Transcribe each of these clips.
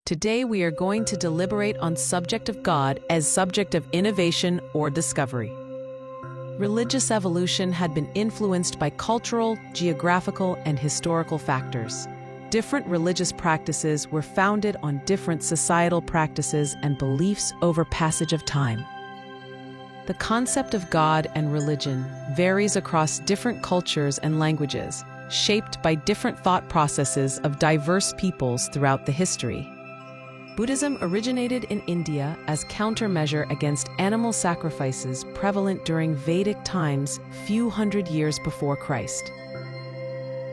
Today we are going to deliberate on subject of God as subject of innovation or discovery. Religious evolution had been influenced by cultural, geographical, and historical factors. Different religious practices were founded on different societal practices and beliefs over passage of time. The concept of God and religion varies across different cultures and languages, shaped by different thought processes of diverse peoples throughout the history. Buddhism originated in India as countermeasure against animal sacrifices prevalent during Vedic times few hundred years before Christ.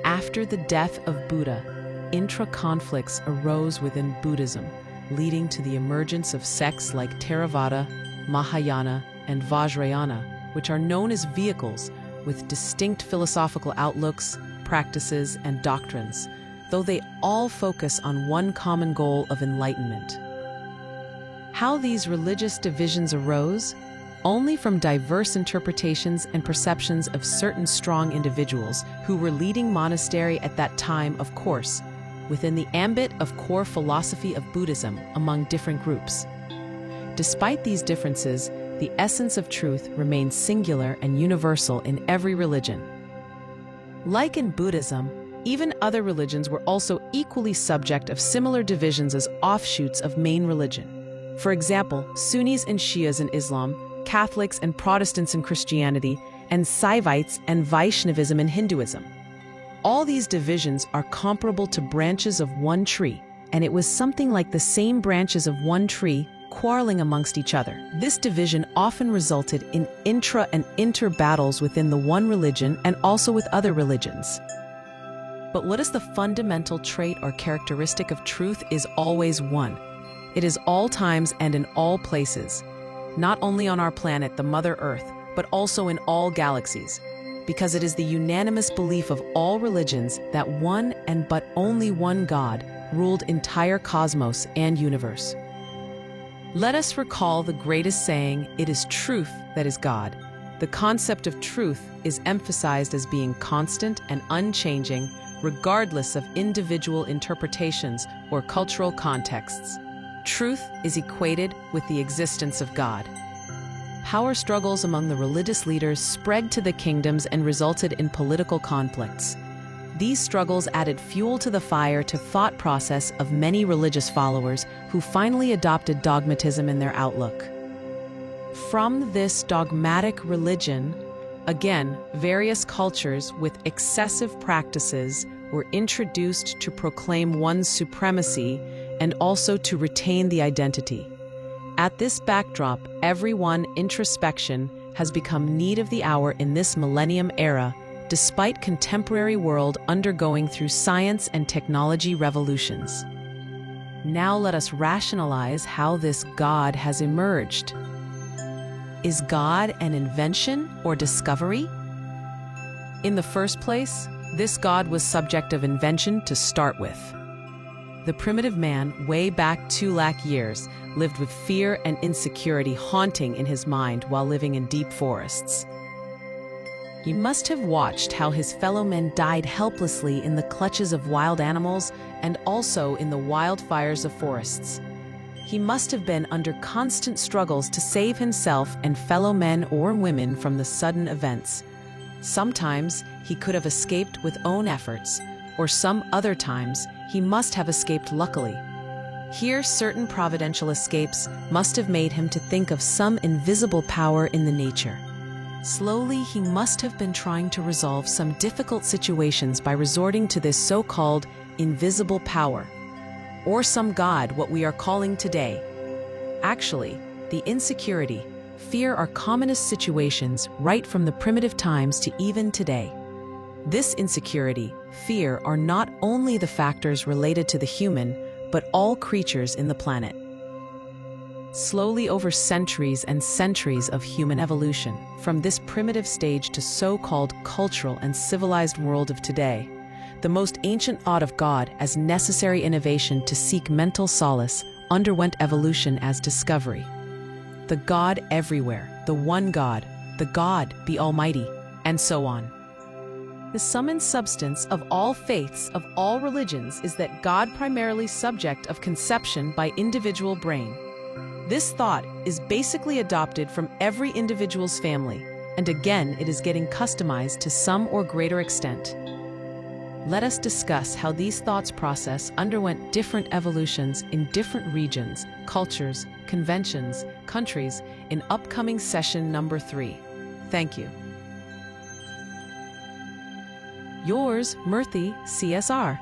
After the death of Buddha, intra-conflicts arose within Buddhism, leading to the emergence of sects like Theravada, Mahayana, and Vajrayana, which are known as vehicles with distinct philosophical outlooks, practices, and doctrines, though they all focus on one common goal of enlightenment. How these religious divisions arose? Only from diverse interpretations and perceptions of certain strong individuals who were leading monastery at that time, of course, within the ambit of core philosophy of Buddhism among different groups. Despite these differences, the essence of truth remains singular and universal in every religion. Like in Buddhism, even other religions were also equally subject of similar divisions as offshoots of main religion. For example, Sunnis and Shias in Islam, Catholics and Protestants in Christianity, and Saivites and Vaishnavism in Hinduism. All these divisions are comparable to branches of one tree, and it was something like the same branches of one tree quarreling amongst each other. This division often resulted in intra and inter battles within the one religion and also with other religions. But what is the fundamental trait or characteristic of truth is always one. It is all times and in all places, not only on our planet, the Mother Earth, but also in all galaxies, because it is the unanimous belief of all religions that one and but only one God ruled entire cosmos and universe. Let us recall the greatest saying, "It is truth that is God." The concept of truth is emphasized as being constant and unchanging, regardless of individual interpretations or cultural contexts. Truth is equated with the existence of God. Power struggles among the religious leaders spread to the kingdoms and resulted in political conflicts. These struggles added fuel to the fire to thought process of many religious followers who finally adopted dogmatism in their outlook. From this dogmatic religion, again, various cultures with excessive practices were introduced to proclaim one's supremacy and also to retain the identity. At this backdrop, everyone introspection has become need of the hour in this millennium era, despite contemporary world undergoing through science and technology revolutions. Now let us rationalize how this God has emerged. Is God an invention or discovery? In the first place, this God was subject of invention to start with. The primitive man, way back 2 lakh years, lived with fear and insecurity haunting in his mind while living in deep forests. He must have watched how his fellow men died helplessly in the clutches of wild animals and also in the wildfires of forests. He must have been under constant struggles to save himself and fellow men or women from the sudden events. Sometimes he could have escaped with own efforts, or some other times he must have escaped luckily. Here, certain providential escapes must have made him to think of some invisible power in the nature. Slowly, he must have been trying to resolve some difficult situations by resorting to this so-called invisible power, or some God, what we are calling today. Actually, the insecurity, fear are commonest situations right from the primitive times to even today. This insecurity, fear are not only the factors related to the human, but all creatures in the planet. Slowly over centuries and centuries of human evolution, from this primitive stage to so-called cultural and civilized world of today, the most ancient thought of God as necessary innovation to seek mental solace underwent evolution as discovery. The God everywhere, the one God, the God, the Almighty, and so on. The sum and substance of all faiths, of all religions, is that God primarily subject of conception by individual brain. This thought is basically adopted from every individual's family, and again it is getting customized to some or greater extent. Let us discuss how these thoughts process underwent different evolutions in different regions, cultures, conventions, countries in upcoming session number 3. Thank you. Yours, Murthy, CSR.